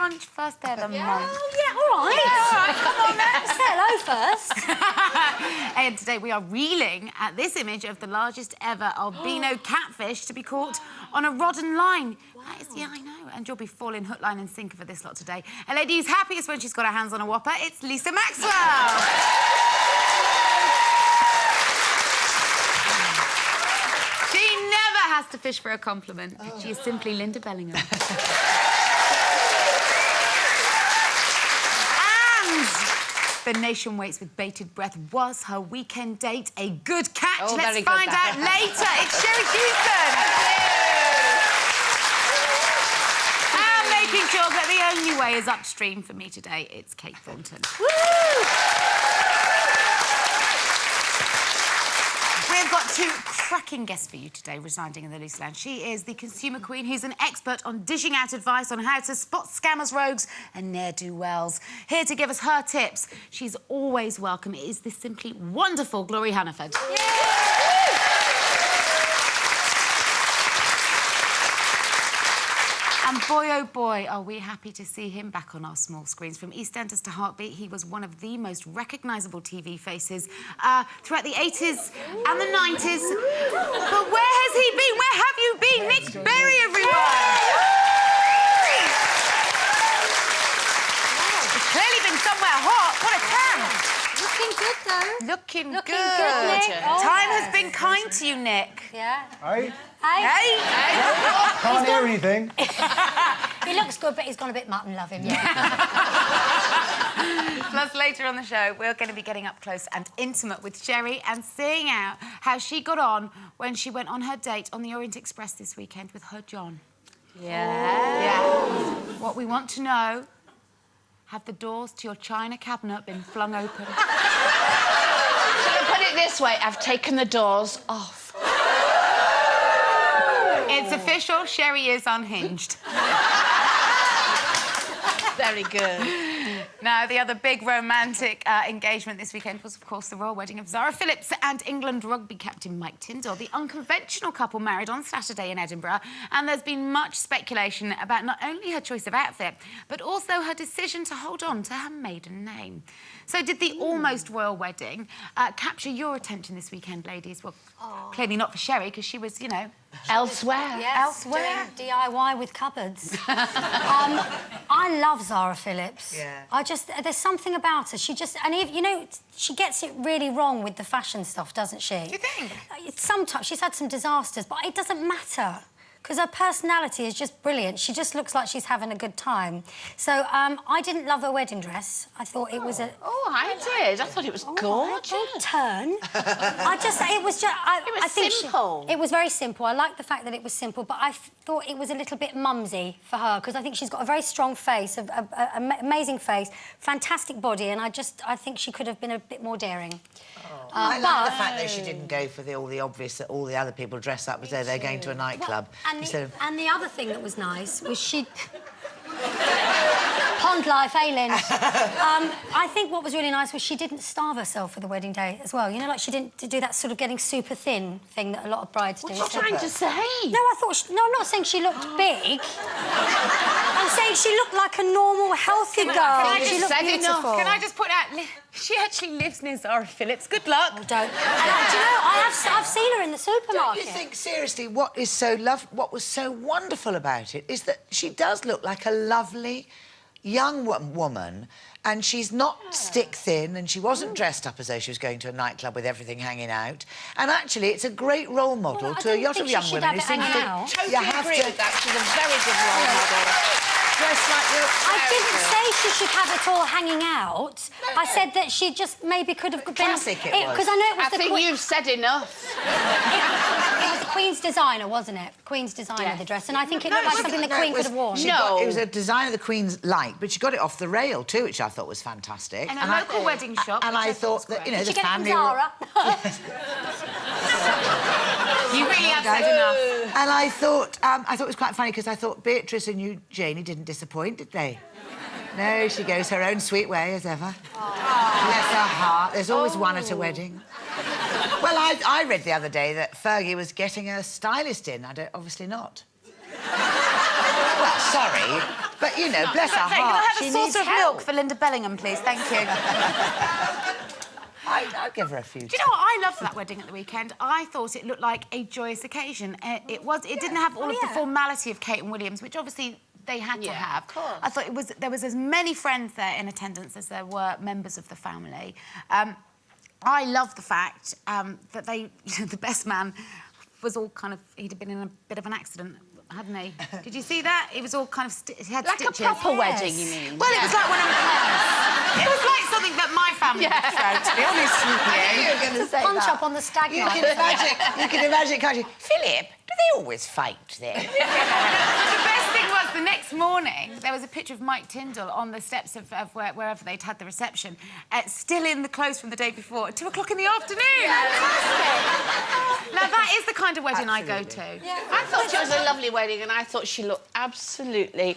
brunch first day of the month. Oh, yeah, all right. Yeah, all right, come on then. Say hello first. And today we are reeling at this image of the largest ever albino catfish to be caught on a rod and line. Wow. Yeah, I know. And you'll be falling hook, line and sinker for this lot today. A lady who's happiest when she's got her hands on a whopper, it's Lisa Maxwell. She never has to fish for a compliment. Oh. She is simply Lynda Bellingham. And the nation waits with bated breath. Was her weekend date a good catch? Oh, let's find out later. It's Sherrie Hewson. And making sure that the only way is upstream for me today, it's Kate Thornton. Woo! We've got two cracking guests for you today, residing in the loose land. She is the consumer queen who's an expert on dishing out advice on how to spot scammers, rogues and ne'er-do-wells. Here to give us her tips, she's always welcome. It is the simply wonderful Gloria Hunniford. And boy, oh boy, are we happy to see him back on our small screens. From EastEnders to Heartbeat, he was one of the most recognisable TV faces throughout the 80s and the 90s. But where has he been? Where have you been? Nick Berry, everyone! He's clearly been somewhere hot. What a tan! Looking good, though. Looking good. Nick. Oh, Time has been kind to you, Nick. Yeah. Hey? Hey? Can't hear anything. He looks good, but he's gone a bit mutton, love him, yeah. Plus, later on the show, we're going to be getting up close and intimate with Sherrie and seeing out how she got on when she went on her date on the Orient Express this weekend with her John. Yeah. What we want to know, have the doors to your china cabinet been flung open? So put it this way, I've taken the doors off. It's official, Sherrie is unhinged. Very good. Now, the other big romantic engagement this weekend was, of course, the royal wedding of Zara Phillips and England rugby captain Mike Tindall. The unconventional couple married on Saturday in Edinburgh, and there's been much speculation about not only her choice of outfit, but also her decision to hold on to her maiden name. So did the almost royal wedding capture your attention this weekend, ladies? Well, clearly not for Sherrie, because she was, you know... Elsewhere. Yes, elsewhere. doing DIY with cupboards. I love Zara Phillips. Yeah. There's something about her. She just... And, if, you know, she gets it really wrong with the fashion stuff, doesn't she? Do you think? Sometimes. She's had some disasters, but it doesn't matter. Because her personality is just brilliant. She just looks like she's having a good time. So, I didn't love her wedding dress. I thought it was a... Oh, I did. I thought it was gorgeous. Don't turn. It was just... I think simple. It was very simple. I liked the fact that it was simple, but I thought it was a little bit mumsy for her, because I think she's got a very strong face, an amazing face, fantastic body, and I think she could have been a bit more daring. I like the fact that she didn't go for all the obvious that all the other people dress up as though they're going to a nightclub. Well, and the other thing that was nice was she... Pond life, Lynn. I think what was really nice was she didn't starve herself for the wedding day as well. You know, like she didn't do that sort of getting super thin thing that a lot of brides do. What are you trying to say? No, I thought... No, I'm not saying she looked big. I'm saying she looked like a normal, healthy girl. She looked beautiful. Can I just point out, she actually lives near Zara Phillips. Good luck. Oh, don't. And do you know, I've seen her in the supermarket. Don't you think, seriously, what was so wonderful about it is that she does look like a lovely young woman, and she's not stick-thin, and she wasn't dressed up as though she was going to a nightclub with everything hanging out. And actually, it's a great role model to a lot of young women who seem to think you have to... With that. She's a very good role model. Dress like you. I didn't say she should have it all hanging out. No. I said that she just maybe could have been... Classic it was. Because I know it was I think you've said enough. It was the Queen's designer, wasn't it? Queen's designer of the dress, and I think it looked like something the Queen could have worn. It was a design of the Queen's liked, but she got it off the rail too, which I thought was fantastic. And a local wedding shop. And I thought that, you know, Did the you get family... it from Zara? You really have said enough. And I thought it was quite funny, because I thought Beatrice and Eugenie didn't disappoint, did they? No, she goes her own sweet way, as ever. Bless her heart. There's always one at a wedding. Well, I read the other day that Fergie was getting a stylist in. Obviously not. Well, sorry. But, you know, bless her Can I heart, have she a needs saucer of help. milk for Lynda Bellingham, please? Thank you. I'll give her a few. Do you know what I loved that wedding at the weekend? I thought it looked like a joyous occasion. It didn't have all of the formality of Kate and William's, which obviously they had to have. Of course. I thought there was as many friends there in attendance as there were members of the family. I love the fact that the best man was all kind of, he'd been in a bit of an accident, hadn't he? Did you see that? He was all kind of, he had Like stitches. a proper wedding, you mean? Well, it was like one of it was like something that my family would throw, to be honest with you. You were going to say Punch that. up on the stag You night. can imagine, can't you? Philip, do they always fight there? The best thing was the next morning there was a picture of Mike Tyndall on the steps of wherever they'd had the reception, still in the clothes from the day before, at 2 o'clock in the afternoon. Now that is the kind of wedding I go to. I thought it was a lovely wedding, and I thought she looked absolutely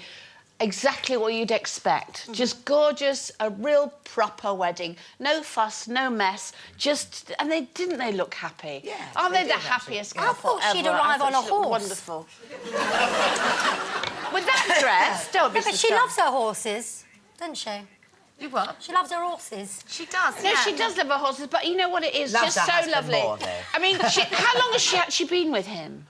exactly what you'd expect. Just gorgeous, a real proper wedding. No fuss, no mess. And they look happy? Yeah, Aren't they they the did, actually. happiest I couple thought she'd ever? arrive on a she looked horse. Wonderful. With that dress, don't be Yeah, but so she strong. loves her horses, doesn't she? You what? She loves her horses. She does. No, yeah. she does love her horses, but you know what it is? Loves just her so husband lovely. more, though. I mean, how long has she actually been with him?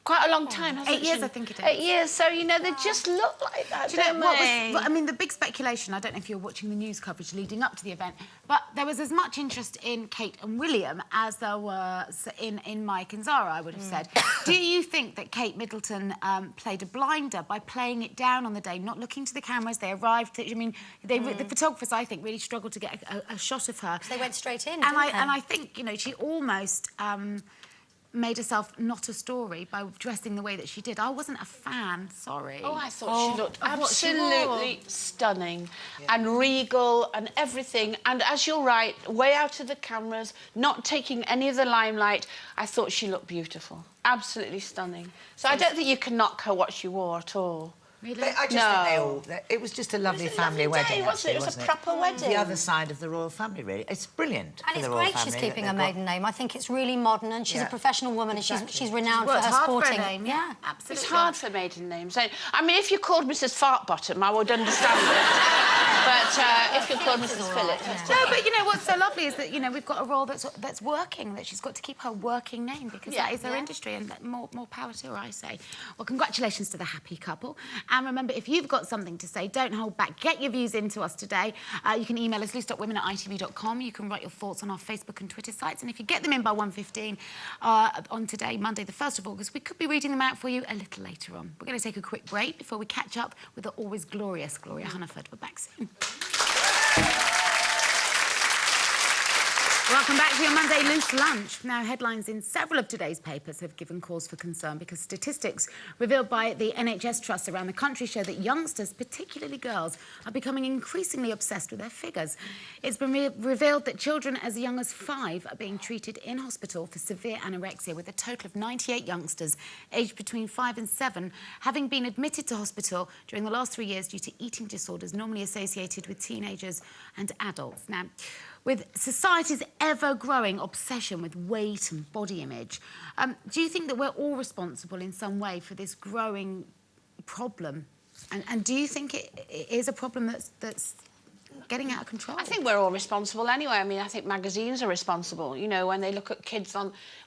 Quite a long time, hasn't 8 she? years, I think it is. 8 years, so, you know, they just look like that, Do you don't know what they? was? I mean, the big speculation. I don't know if you're watching the news coverage leading up to the event, but there was as much interest in Kate and William as there was in Mike and Zara. I would have said. Do you think that Kate Middleton played a blinder by playing it down on the day, not looking to the cameras? They arrived. I mean, the photographers, I think, really struggled to get a shot of her. They went straight in. And I think, you know, she almost made herself not a story by dressing the way that she did. I wasn't a fan, sorry. Oh, I thought she looked of what she absolutely stunning and regal and everything. And as you're right, way out of the cameras, not taking any of the limelight, I thought she looked beautiful. Absolutely stunning. So I don't think you can knock her what she wore at all. Really? But I just think it was just a lovely family wedding, wasn't it? It was a proper wedding. The other side of the royal family, really. It's brilliant And for it's the royal great family she's that keeping her they've got- maiden name. I think it's really modern, and she's a professional woman, and she's renowned for Worked her hard for a sporting. name, yeah, absolutely. It's hard for maiden names. I mean, if you called Mrs. Fartbottom, I would understand it. But if you called Mrs. Phillips... No, but you know what's so lovely is that, you know, we've got a role that's working, that she's got to keep her working name, because that is her industry, and more power to her, I say. Well, congratulations to the happy couple. And remember, if you've got something to say, don't hold back. Get your views into us today. You can email us, loose.women@itv.com. You can write your thoughts on our Facebook and Twitter sites. And if you get them in by 1:15 on today, Monday, the 1st of August, we could be reading them out for you a little later on. We're going to take a quick break before we catch up with the always glorious Gloria Hunniford. We're back soon. Welcome back to your Monday Loose Lunch. Now, headlines in several of today's papers have given cause for concern because statistics revealed by the NHS trusts around the country show that youngsters, particularly girls, are becoming increasingly obsessed with their figures. It's been revealed that children as young as 5 are being treated in hospital for severe anorexia, with a total of 98 youngsters aged between 5 and 7 having been admitted to hospital during the last 3 years due to eating disorders normally associated with teenagers and adults. Now, with society's ever-growing obsession with weight and body image, do you think that we're all responsible in some way for this growing problem? And do you think it is a problem that's getting out of control? I think we're all responsible anyway. I mean, I think magazines are responsible. You know, when they look at kids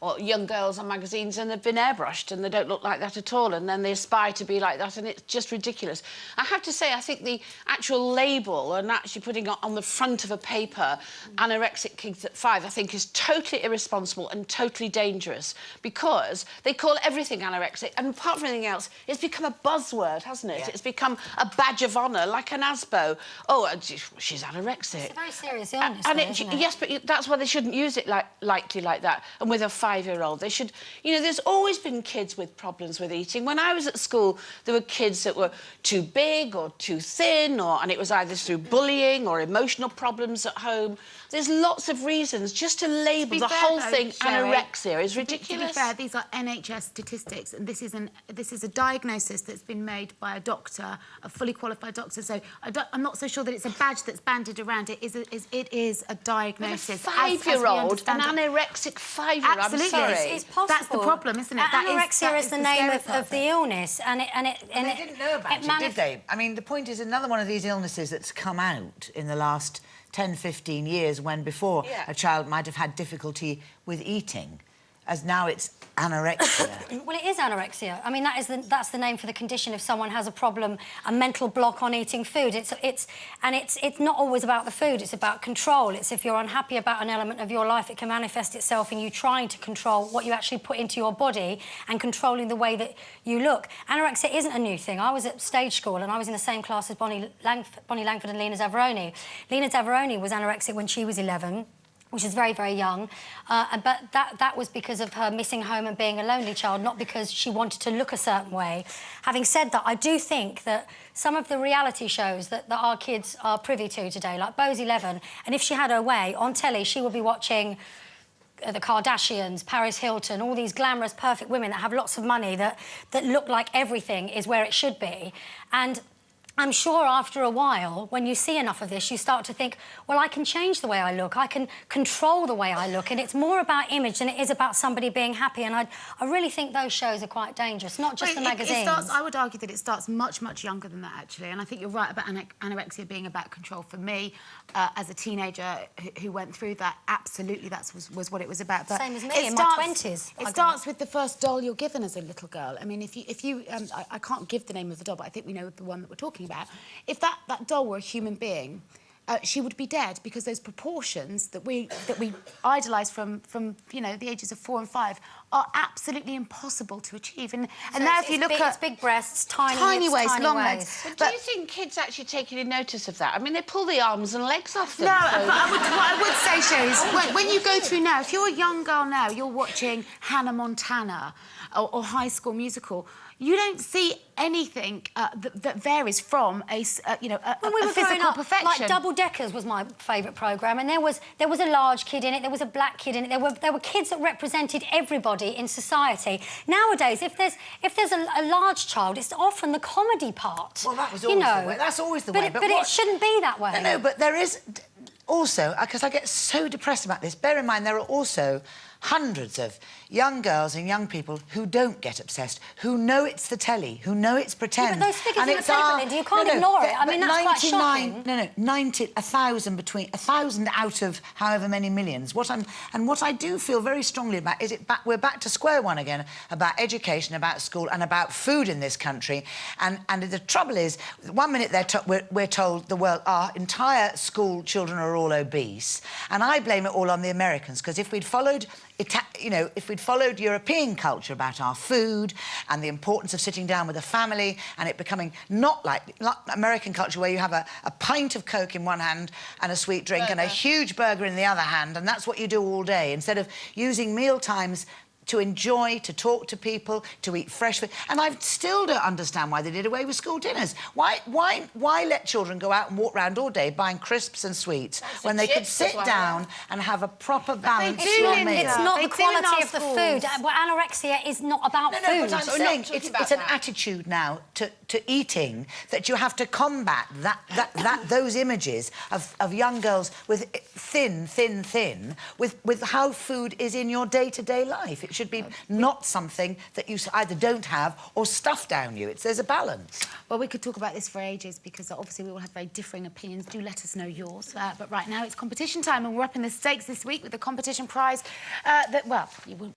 or young girls on magazines and they've been airbrushed and they don't look like that at all, and then they aspire to be like that, and it's just ridiculous. I have to say, I think the actual label and actually putting it on the front of a paper, anorexic kids at 5, I think is totally irresponsible and totally dangerous, because they call everything anorexic, and apart from anything else, it's become a buzzword, hasn't it? Yeah. It's become a badge of honour, like an ASBO. Oh, she's anorexic. It's a very serious illness, isn't it? Yes, but that's why they shouldn't use it lightly like that. And with a 5-year-old, they should... You know, there's always been kids with problems with eating. When I was at school, there were kids that were too big or too thin, and it was either through bullying or emotional problems at home. There's lots of reasons. Just to label the whole thing anorexia is ridiculous. To be fair, these are NHS statistics, and this is a diagnosis that's been made by a doctor, a fully qualified doctor. So I'm not so sure that it's a badge that that's bandied around it is a diagnosis. A 5-year-old, an understand it. anorexic 5-year-old. Absolutely. I'm sorry. It's possible. That's the problem, isn't it? Anorexia is the name of the illness, and they didn't know about it, did they? I mean, the point is another one of these illnesses that's come out in the last 10, 15 years, when before a child might have had difficulty with eating, as now it's anorexia. Well, it is anorexia. I mean, that's the name for the condition if someone has a problem, a mental block on eating food. It's not always about the food. It's about control. It's if you're unhappy about an element of your life, it can manifest itself in you trying to control what you actually put into your body and controlling the way that you look. Anorexia isn't a new thing. I was at stage school and I was in the same class as Bonnie Langford and Lena Zavaroni. Lena Zavaroni was anorexic when she was 11. Which is very, very young, but that was because of her missing home and being a lonely child, not because she wanted to look a certain way. Having said that, I do think that some of the reality shows that our kids are privy to today, like Bo's 11, and if she had her way, on telly, she would be watching the Kardashians, Paris Hilton, all these glamorous, perfect women that have lots of money, that look like everything is where it should be. And I'm sure after a while, when you see enough of this, you start to think, well, I can change the way I look, I can control the way I look, and it's more about image than it is about somebody being happy, and I really think those shows are quite dangerous, not just the magazines. I would argue that it starts much, much younger than that, actually, and I think you're right about anorexia being about control. For me, as a teenager who went through that, absolutely that was what it was about. But same as me in my 20s. It starts with the first doll you're given as a little girl. I mean, if you I can't give the name of the doll, but I think we know the one that we're talking about. If that doll were a human being, she would be dead, because those proportions that we idolise from you know, the ages of 4 and 5 are absolutely impossible to achieve. And now if you look at... It's big breasts, tiny waist, long legs. legs. But do you think kids actually take any notice of that? I mean, they pull the arms and legs off them. No, but what I would say, Sherrie, is when you go through now, if you're a young girl now, you're watching Hannah Montana or High School Musical, you don't see anything that varies from a physical perfection. Like Double Deckers was my favourite programme, and there was a large kid in it, there was a black kid in it, there were kids that represented everybody in society. Nowadays, if there's a large child, it's often the comedy part. Well, that was always the way. That's always the way. But it shouldn't be that way. No, but there is... Also, because I get so depressed about this, bear in mind there are also hundreds of young girls and young people who don't get obsessed, who know it's the telly, who know it's pretend. Yeah, but those figures in the paper, Lynda, you can't ignore it. I mean, that's quite shocking. 1,000 between 1,000 out of however many millions. What I do feel very strongly about is we're back to square one again about education, about school, and about food in this country. And the trouble is, 1 minute we're told the world, our entire school children are all obese, and I blame it all on the Americans, because if we'd followed European culture about our food and the importance of sitting down with a family, and it becoming not like American culture, where you have a pint of Coke in one hand and a sweet drink and a huge burger in the other hand, and that's what you do all day, instead of using meal times to enjoy, to talk to people, to eat fresh food. And I still don't understand why they did away with school dinners. Why let children go out and walk around all day buying crisps and sweets when they could sit down and have a proper balanced meal? It's not the quality of the food. Anorexia is not about food. But I'm saying it's an attitude now to eating, that you have to combat those images of young girls with thin, with how food is in your day-to-day life. It should be not something that you either don't have or stuff down you. There's a balance. Well, we could talk about this for ages, because obviously we all have very differing opinions. Do let us know yours. But right now it's competition time, and we're up in the stakes this week with the competition prize you will